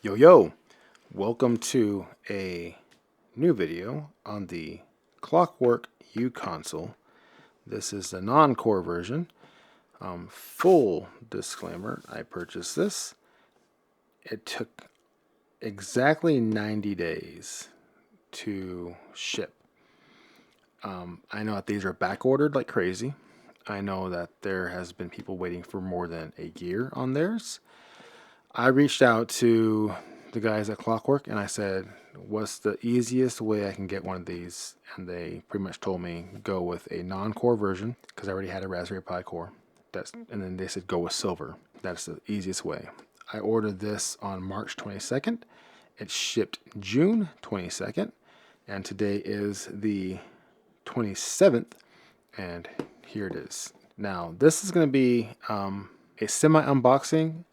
Yo, welcome to a new video on the Clockwork U console. This is the non-core version. Full disclaimer, I purchased this. It took exactly 90 days to ship. I know that these are back ordered like crazy. I know that there has been people waiting for more than a year on theirs. I reached out to the guys at Clockwork and I said, what's the easiest way I can get one of these? And they pretty much told me go with a non-core version because I already had a Raspberry Pi core. And then they said go with silver. That's the easiest way. I ordered this on March 22nd. It shipped June 22nd. And today is the 27th. And here it is. Now, this is going to be a semi-unboxing,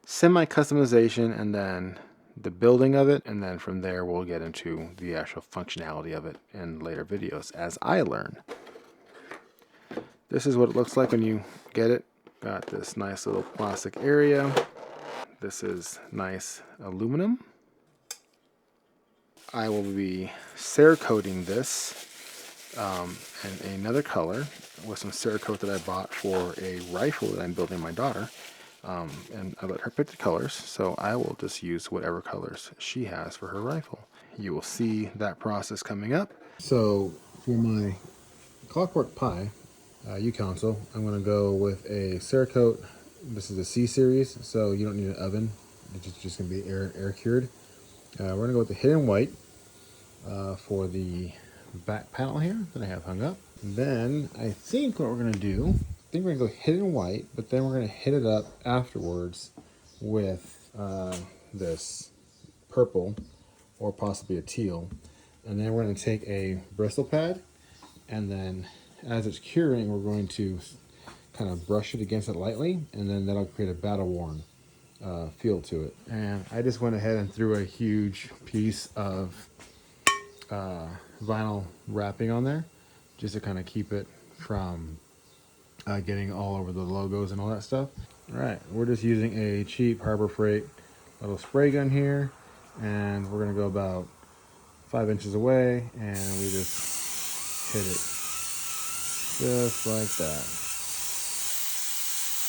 semi-customization, and then the building of it. And then from there, we'll get into the actual functionality of it in later videos as I learn. This is what it looks like when you get it. Got this nice little plastic area. This is nice aluminum. I will be Cerakoting this in another color with some Cerakote that I bought for a rifle that I'm building my daughter. And I let her pick the colors, so I will just use whatever colors she has for her rifle. You will see that process coming up. So for my Clockwork Pi U console, I'm going to go with a Cerakote. This is a C series, so you don't need an oven. It's just going to be air cured. We're going to go with the hidden white for the back panel here that I have hung up. Then I think what we're going to do, I think we're going to go hidden white, but then we're going to hit it up afterwards with this purple or possibly a teal. And then we're going to take a bristle pad, and then as it's curing, we're going to kind of brush it against it lightly, and then that'll create a battle-worn feel to it. And I just went ahead and threw a huge piece of vinyl wrapping on there just to kind of keep it from getting all over the logos and all that stuff. All right, we're just using a cheap Harbor Freight little spray gun here, and we're going to go about 5 inches away, and we just hit it just like that.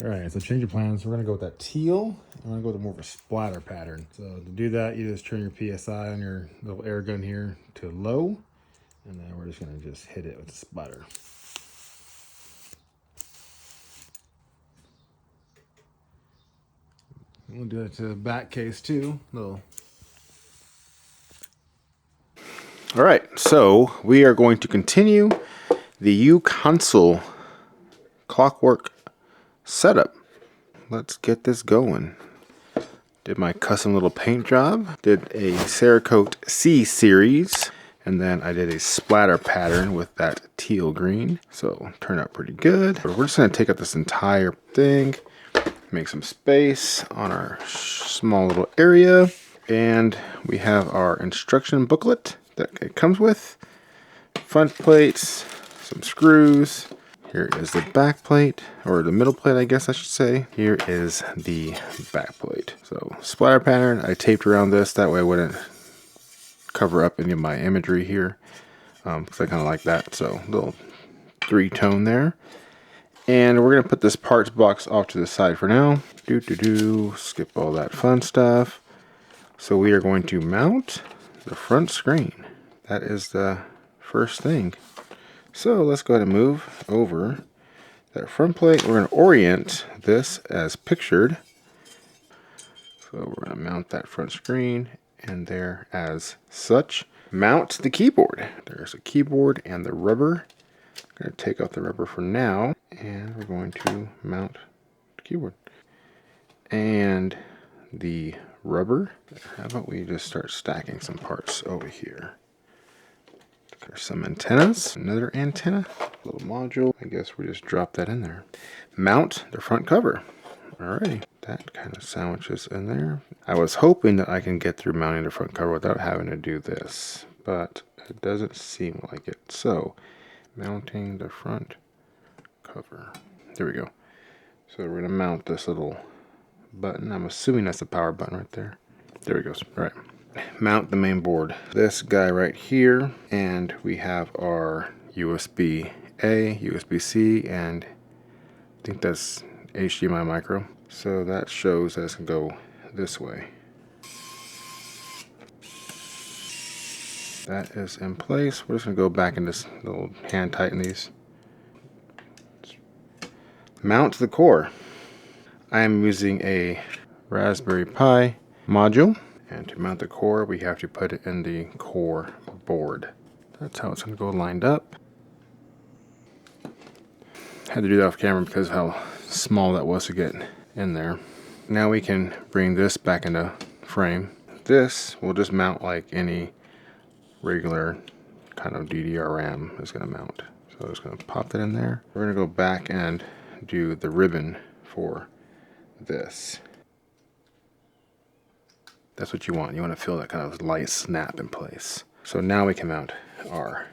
All right, so change of plans. We're going to go with that teal. I'm going to go with more of a splatter pattern. So to do that, you just turn your PSI on your little air gun here to low, and then we're just going to just hit it with the splatter. We'll do it to the back case too. All right, so we are going to continue the U console Clockwork setup. Let's get this going. Did my custom little paint job. Did a Cerakote C series. And then I did a splatter pattern with that teal green. So turned out pretty good. But we're just going to take up this entire thing. Make some space on our small little area. And we have our instruction booklet that it comes with. Front plates, some screws. Here is the back plate, or the middle plate, I guess I should say. Here is the back plate. So splatter pattern, I taped around this, that way I wouldn't cover up any of my imagery here, because I kind of like that. So little 3-tone there. And we're gonna put this parts box off to the side for now. Skip all that fun stuff. So we are going to mount the front screen. That is the first thing. So let's go ahead and move over that front plate. We're going to orient this as pictured. So we're going to mount that front screen and there as such. Mount the keyboard. There's a keyboard and the rubber. I'm going to take off the rubber for now, and we're going to mount the keyboard. And the rubber. How about we just start stacking some parts over here. There's some antennas, another antenna, little module. I guess we just drop that in there. Mount the front cover. Alrighty, that kind of sandwiches in there. I was hoping that I can get through mounting the front cover without having to do this, but it doesn't seem like it. So, Mounting the front cover. There we go. So we're gonna mount this little button. I'm assuming that's the power button right there. There we go. All right. Mount the main board. This guy right here, and we have our USB-A, USB-C, and I think that's HDMI micro. So that shows that it's gonna go this way. That is in place. We're just gonna go back in this little hand tighten these. Mount the core. I am using a Raspberry Pi module, and to mount the core we have to put it in the core board. That's how it's going to go lined up. Had to do that off camera because of how small that was to get in there. Now we can bring this back into frame. This will just mount like any regular kind of DDR RAM is going to mount. So I'm just going to pop that in there. We're going to go back and do the ribbon for this. That's what you want. You want to feel that kind of light snap in place. So now we can mount our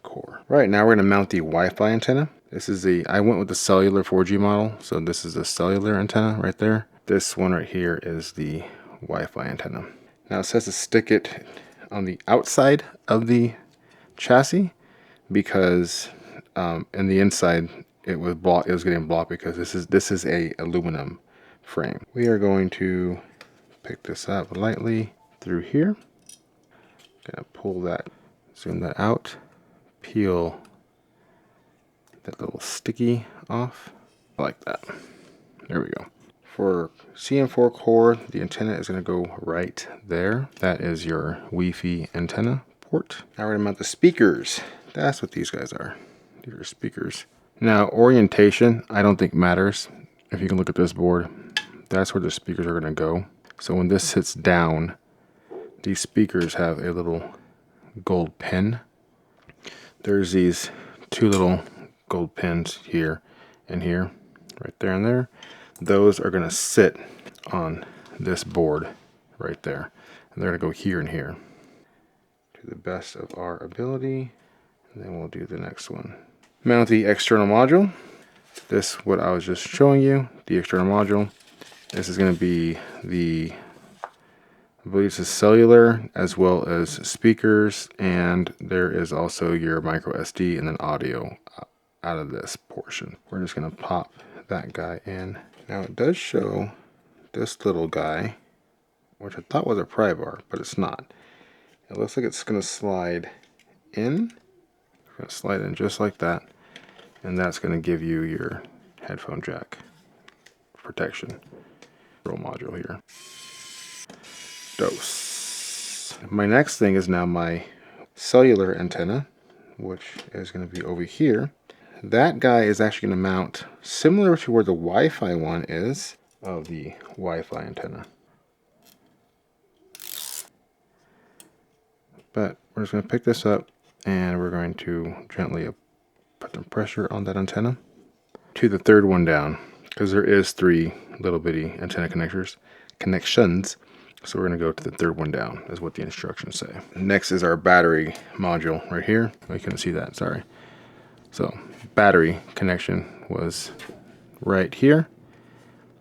core. Right, now we're going to mount the Wi-Fi antenna. This is I went with the cellular 4G model, so this is the cellular antenna right there. This one right here is the Wi-Fi antenna. Now it says to stick it on the outside of the chassis because in the inside it was getting blocked because this is a aluminum frame. We are going to pick this up lightly through here. Gonna pull that, zoom that out, peel that little sticky off like that. There we go. For CM4 core, the antenna is going to go right there. That is your Wi-Fi antenna port. Now we're going to mount the speakers. That's what these guys are. These are speakers. Now orientation, I don't think matters. If you can look at this board, that's where the speakers are going to go. So when this sits down, these speakers have a little gold pin. There's these two little gold pins here and here, right there and there. Those are going to sit on this board right there. And they're going to go here and here to the best of our ability. And then we'll do the next one. Mount the external module. This, what I was just showing you, the external module. This is going to be the, I believe it's a cellular as well as speakers, and there is also your micro SD and then audio out of this portion. We're just going to pop that guy in. Now it does show this little guy, which I thought was a pry bar, but it's not. It looks like it's going to slide in. It's going to slide in just like that, and that's going to give you your headphone jack protection. Module here. Dose. My next thing is now my cellular antenna, which is going to be over here. That guy is actually going to mount similar to where the Wi-Fi one is of the Wi-Fi antenna. But we're just going to pick this up and we're going to gently put some pressure on that antenna to the third one down, because there is 3 little bitty antenna connections. So we're going to go to the third one down, is what the instructions say. Next is our battery module right here. Oh, you couldn't see that, sorry. So battery connection was right here.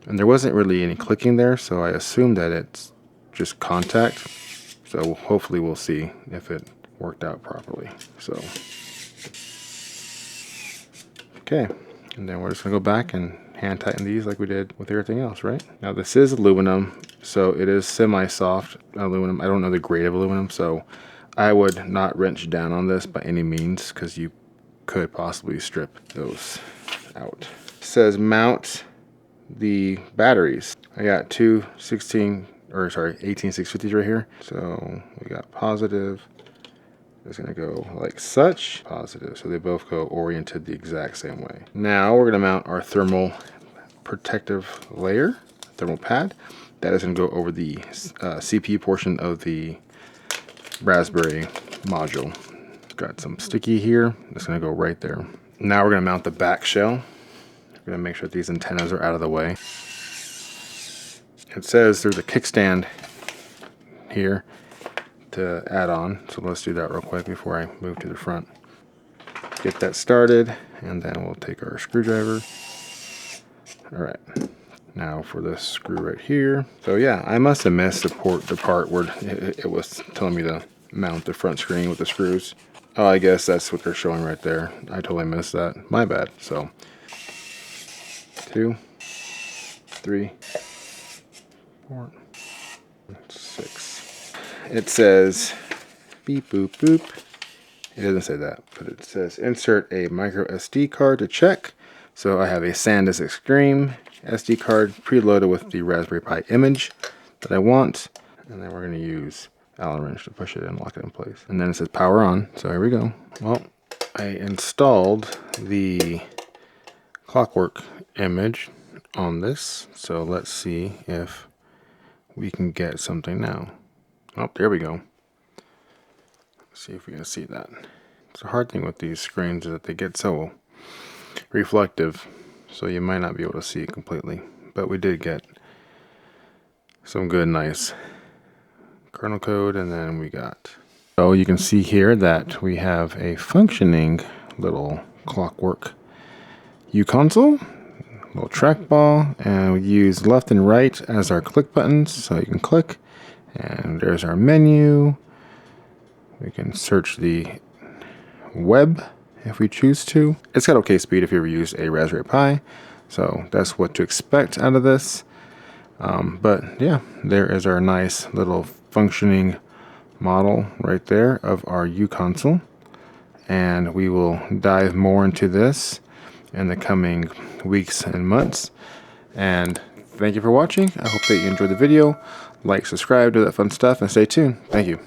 And there wasn't really any clicking there, so I assume that it's just contact. So hopefully we'll see if it worked out properly. So, okay. And then we're just going to go back and hand tighten these like we did with everything else, right? Now this is aluminum, so it is semi-soft aluminum. I don't know the grade of aluminum, so I would not wrench down on this by any means because you could possibly strip those out. It says mount the batteries. I got two 18650s right here. So we got positive. It's going to go like such, positive, so they both go oriented the exact same way. Now we're going to mount our thermal protective layer, thermal pad. That is going to go over the CPU portion of the Raspberry module. Got some sticky here. It's going to go right there. Now we're going to mount the back shell. We're going to make sure that these antennas are out of the way. It says there's a kickstand here to add on, so let's do that real quick before I move to the front. get that started, and then we'll take our screwdriver. All right, now for this screw right here. So yeah, I must have missed the part where it was telling me to mount the front screen with the screws. Oh, I guess that's what they're showing right there. I totally missed that. My bad. So 2, 3, 4, 6. It says beep boop boop. It doesn't say that, but it says insert a micro SD card to check. So I have a SanDisk Extreme SD card preloaded with the Raspberry Pi image that I want. And then we're going to use Allen wrench to push it and lock it in place. And then it says power on. So here we go. Well, I installed the Clockwork image on this. So let's see if we can get something now. Oh, there we go. Let's see if we can see that. It's a hard thing with these screens is that they get so reflective, so you might not be able to see it completely. But we did get some good, nice kernel code, and then we got. So you can see here that we have a functioning little Clockwork uConsole, little trackball, and we use left and right as our click buttons, so you can click, and there's our menu. We can search the web if we choose to. It's got okay speed if you ever used a Raspberry Pi, so that's what to expect out of this. But yeah, there is our nice little functioning model right there of our uConsole, and we will dive more into this in the coming weeks and months. And thank you for watching. I hope that you enjoyed the video. Like, subscribe, do that fun stuff, and stay tuned. Thank you.